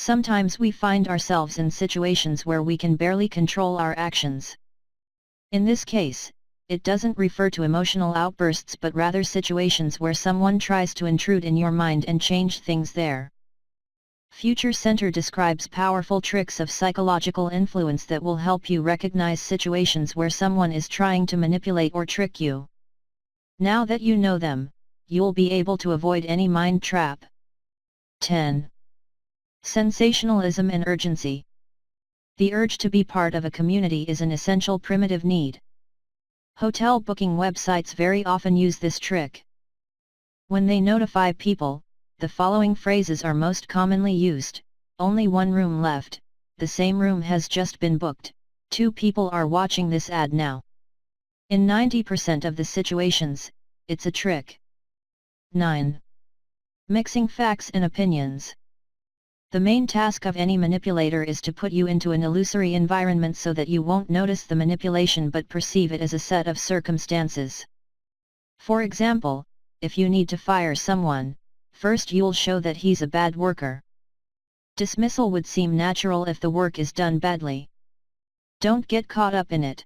Sometimes we find ourselves in situations where we can barely control our actions. In this case, it doesn't refer to emotional outbursts but rather situations where someone tries to intrude in your mind and change things there. Future Center describes powerful tricks of psychological influence that will help you recognize situations where someone is trying to manipulate or trick you. Now that you know them, you'll be able to avoid any mind trap. 10. Sensationalism and urgency. The urge to be part of a community is an essential primitive need. Hotel booking websites very often use this trick. When they notify people, the following phrases are most commonly used: only one room left, the same room has just been booked, 2 people are watching this ad now. In 90% of the situations, it's a trick. 9. Mixing facts and opinions. The main task of any manipulator is to put you into an illusory environment so that you won't notice the manipulation but perceive it as a set of circumstances. For example, if you need to fire someone, first you'll show that he's a bad worker. Dismissal would seem natural if the work is done badly. Don't get caught up in it.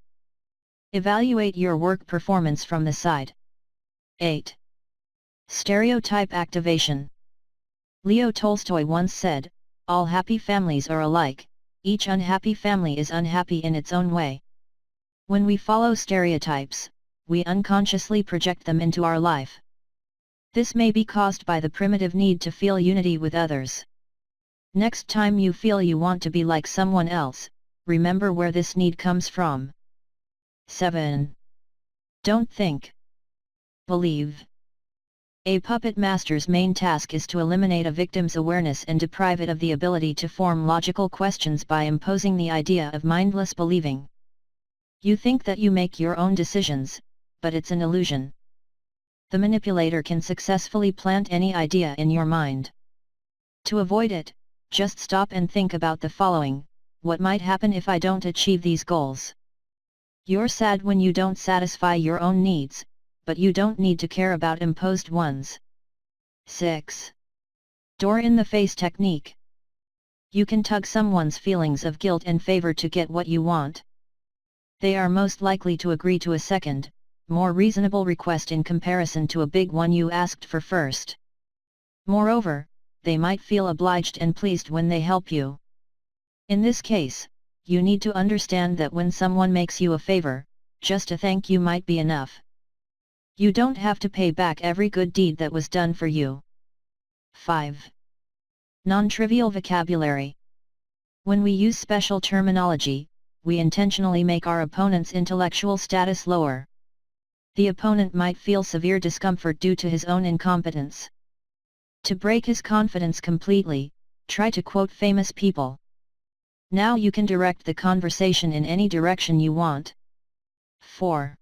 Evaluate your work performance from the side. 8. Stereotype activation. Leo Tolstoy once said, "All happy families are alike, each unhappy family is unhappy in its own way." When we follow stereotypes, we unconsciously project them into our life. This may be caused by the primitive need to feel unity with others. Next time you feel you want to be like someone else, remember where this need comes from. 7. Don't think. Believe. A puppet master's main task is to eliminate a victim's awareness and deprive it of the ability to form logical questions by imposing the idea of mindless believing. You think that you make your own decisions, but it's an illusion. The manipulator can successfully plant any idea in your mind. To avoid it, just stop and think about the following: what might happen if I don't achieve these goals? You're sad when you don't satisfy your own needs, but you don't need to care about imposed ones. 6. Door in the face technique. You can tug someone's feelings of guilt and favor to get what you want. They are most likely to agree to a second, more reasonable request in comparison to a big one you asked for first. Moreover, they might feel obliged and pleased when they help you. In this case, you need to understand that when someone makes you a favor, just a thank you might be enough. You don't have to pay back every good deed that was done for you. 5. Non-trivial vocabulary. When we use special terminology, we intentionally make our opponent's intellectual status lower. The opponent might feel severe discomfort due to his own incompetence. To break his confidence completely, try to quote famous people. Now you can direct the conversation in any direction you want. 4.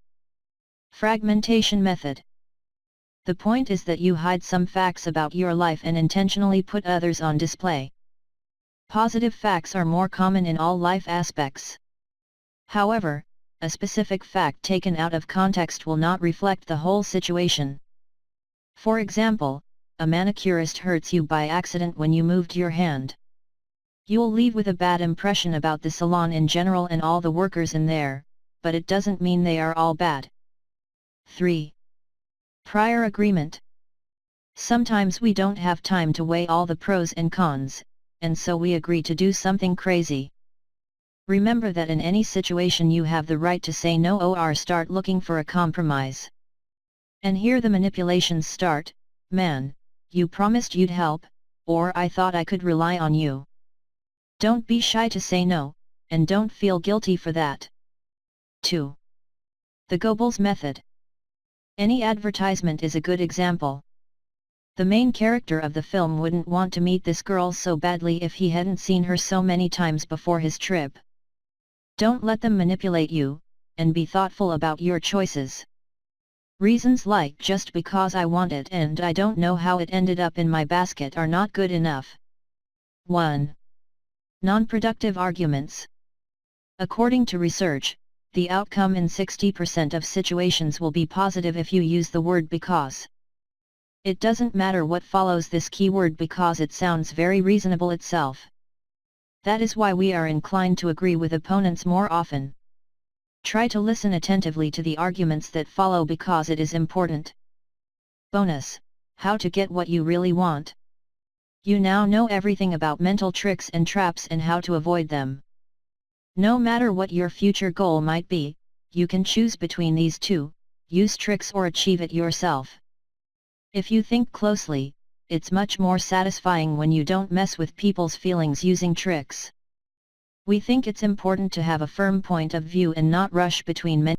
Fragmentation method. The point is that you hide some facts about your life and intentionally put others on display. Positive facts are more common in all life aspects. However, a specific fact taken out of context will not reflect the whole situation. For example, a manicurist hurts you by accident when you moved your hand. You'll leave with a bad impression about the salon in general and all the workers in there, but it doesn't mean they are all bad. 3. Prior agreement. Sometimes we don't have time to weigh all the pros and cons, and so we agree to do something crazy. Remember that in any situation you have the right to say no or start looking for a compromise. And here the manipulations start: "Man, you promised you'd help," or "I thought I could rely on you." Don't be shy to say no, and don't feel guilty for that. 2. The Goebbels method. Any advertisement is a good example. The main character of the film wouldn't want to meet this girl so badly if he hadn't seen her so many times before his trip. Don't let them manipulate you, and be thoughtful about your choices. Reasons like "just because I want it and I don't know how it ended up in my basket" are not good enough. 1. Nonproductive arguments. According to research, the outcome in 60% of situations will be positive if you use the word "because." It doesn't matter what follows this keyword because it sounds very reasonable itself. That is why we are inclined to agree with opponents more often. Try to listen attentively to the arguments that follow because it is important. Bonus: how to get what you really want. You now know everything about mental tricks and traps and how to avoid them. No matter what your future goal might be, you can choose between these two: use tricks or achieve it yourself. If you think closely, it's much more satisfying when you don't mess with people's feelings using tricks. We think it's important to have a firm point of view and not rush between many